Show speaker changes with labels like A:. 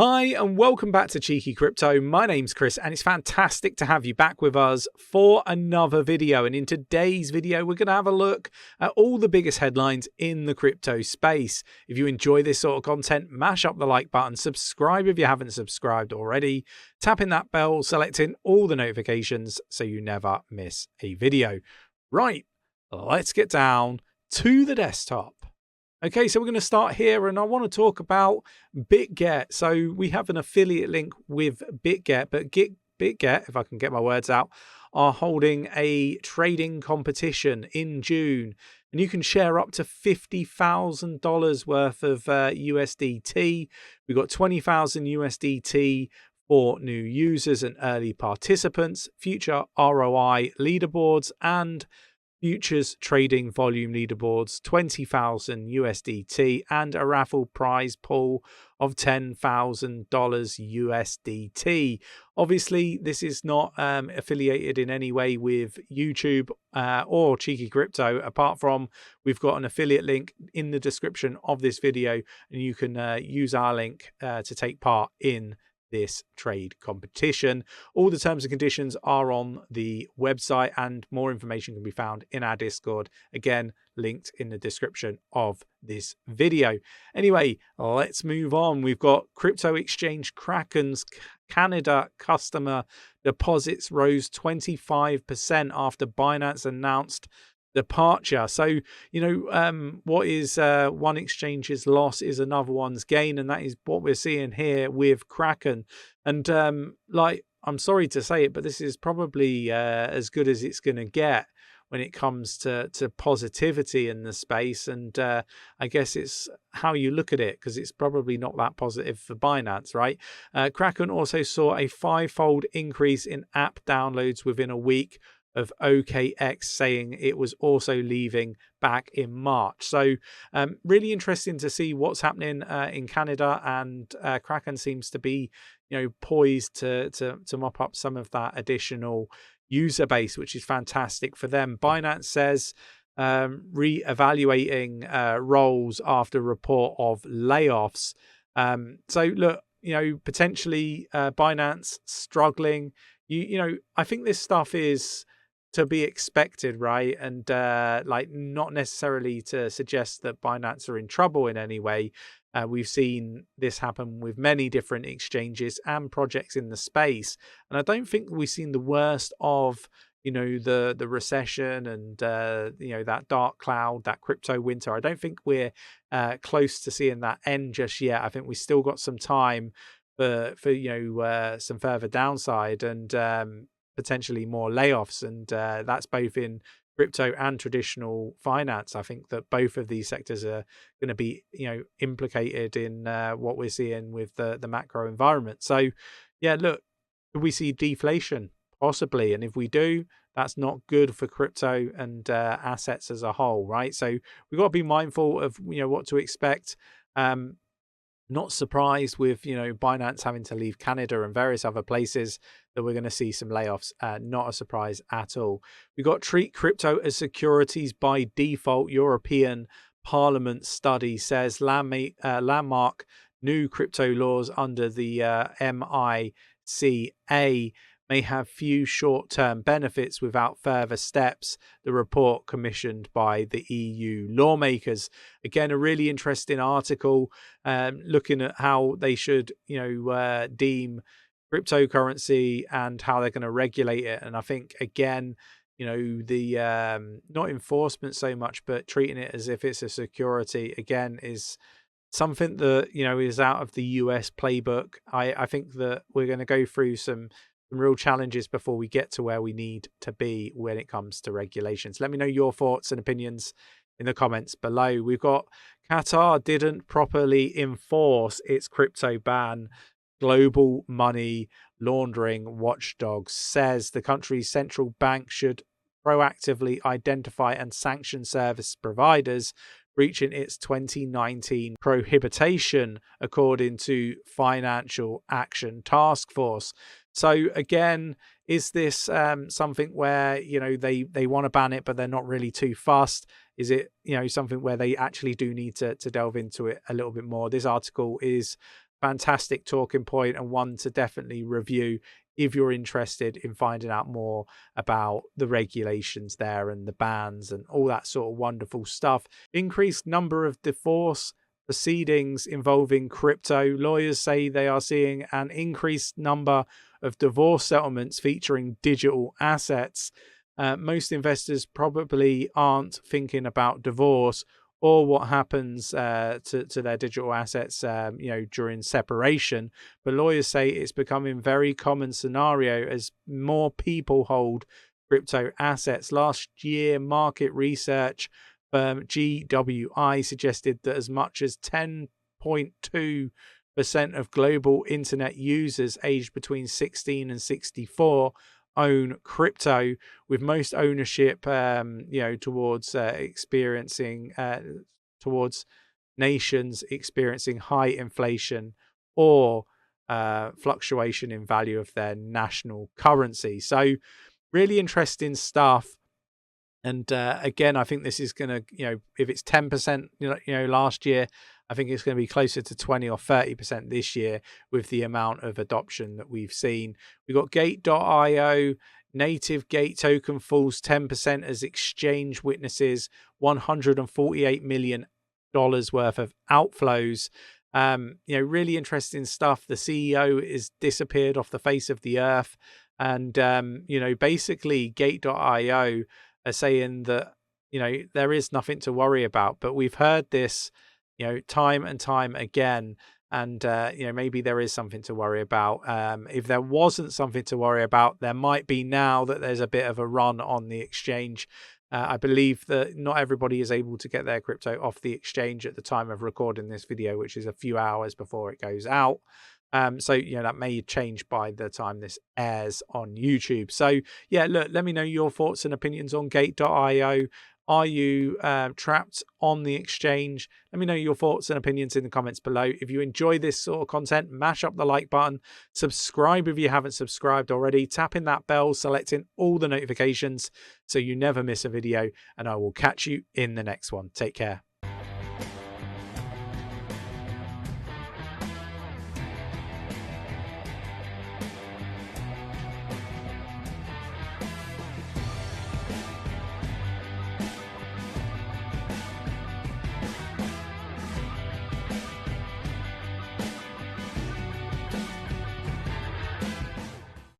A: Hi and welcome back to Cheeky Crypto. My name's Chris and it's fantastic to have you back with us for another video. And in today's video, we're going to have a look at all the biggest headlines in the crypto space. If you enjoy this sort of content, mash up the like button, subscribe if you haven't subscribed already, tapping that bell, selecting all the notifications so you never miss a video. Right, let's get down to the desktop. Okay, so we're going to start here and I want to talk about Bitget. So we have an affiliate link with Bitget, but Bitget, if I can get my words out, are holding a trading competition in June. And you can share up to $50,000 worth of USDT. We've got 20,000 USDT for new users and early participants, future ROI leaderboards, and futures trading volume leaderboards, 20,000 USDT, and a raffle prize pool of $10,000 USDT. Obviously, this is not affiliated in any way with YouTube or Cheeky Crypto, apart from we've got an affiliate link in the description of this video, and you can use our link to take part in this trade competition. All the terms and conditions are on the website and more information can be found in our Discord, again linked in the description of this video. Anyway, let's move on. We've got crypto exchange Kraken's Canada customer deposits rose 25% after Binance announced departure. So, you know, what is one exchange's loss is another one's gain, and that is what we're seeing here with Kraken. And like, I'm sorry to say it, but this is probably as good as it's going to get when it comes to positivity in the space. And I guess it's how you look at it, because it's probably not that positive for Binance, right? Kraken also saw a 5-fold increase in app downloads within a week of OKX, saying it was also leaving back in March. So really interesting to see what's happening in Canada, and Kraken seems to be, you know, poised to mop up some of that additional user base, which is fantastic for them. Binance says re-evaluating roles after report of layoffs. So look, you know, potentially Binance struggling. You know, I think this stuff is to be expected, right? And like, not necessarily to suggest that Binance are in trouble in any way. We've seen this happen with many different exchanges and projects in the space, and I don't think we've seen the worst of, you know, the recession and you know, that dark cloud, that crypto winter. I don't think we're close to seeing that end just yet. I think we still got some time for you know, some further downside and potentially more layoffs, and that's both in crypto and traditional finance. I think that both of these sectors are going to be, you know, implicated in what we're seeing with the macro environment. So yeah, look, could we see deflation? Possibly, and if we do, that's not good for crypto and assets as a whole, right? So we've got to be mindful of, you know, what to expect. Not surprised with, you know, Binance having to leave Canada and various other places that we're going to see some layoffs. Not a surprise at all. We got treat crypto as securities by default. European Parliament study says landmark new crypto laws under the 𝗕𝗘𝗪𝗔𝗥𝗦 may have few short-term benefits without further steps, the report commissioned by the EU lawmakers. Again, a really interesting article looking at how they should, you know, deem cryptocurrency and how they're going to regulate it. And I think, again, you know, the not enforcement so much, but treating it as if it's a security, again, is something that, you know, is out of the US playbook. I think that we're going to go through some real challenges before we get to where we need to be when it comes to regulations. Let me know your thoughts and opinions in the comments below. We've got Qatar didn't properly enforce its crypto ban. Global money laundering watchdog says the country's central bank should proactively identify and sanction service providers breaching its 2019 prohibition, according to Financial Action Task Force. So again, is this something where, you know, they want to ban it, but they're not really too fussed? Is it, you know, something where they actually do need to delve into it a little bit more? This article is fantastic talking point and one to definitely review if you're interested in finding out more about the regulations there and the bans and all that sort of wonderful stuff. Increased number of divorce proceedings involving crypto. Lawyers say they are seeing an increased number of divorce settlements featuring digital assets. Most investors probably aren't thinking about divorce or what happens to their digital assets, during separation. But lawyers say it's becoming a very common scenario as more people hold crypto assets. Last year, market research firm 𝗕𝗓𝗪 suggested that as much as 10.2% of global internet users aged between 16 and 64 own crypto, with most ownership towards nations experiencing high inflation or fluctuation in value of their national currency. So really interesting stuff. And again, I think this is going to, if it's 10%, last year, I think it's going to be closer to 20 or 30% this year with the amount of adoption that we've seen. We've got Gate.io, native Gate token falls 10% as exchange witnesses $148 million worth of outflows. Really interesting stuff. The CEO is disappeared off the face of the earth. And, basically Gate.io are saying that, there is nothing to worry about. But we've heard this, time and time again. And, maybe there is something to worry about. If there wasn't something to worry about, there might be now that there's a bit of a run on the exchange. I believe that not everybody is able to get their crypto off the exchange at the time of recording this video, which is a few hours before it goes out. So, that may change by the time this airs on YouTube. So, yeah, look, let me know your thoughts and opinions on Gate.io. Are you trapped on the exchange? Let me know your thoughts and opinions in the comments below. If you enjoy this sort of content, mash up the like button. Subscribe if you haven't subscribed already. Tap in that bell, selecting all the notifications so you never miss a video. And I will catch you in the next one. Take care.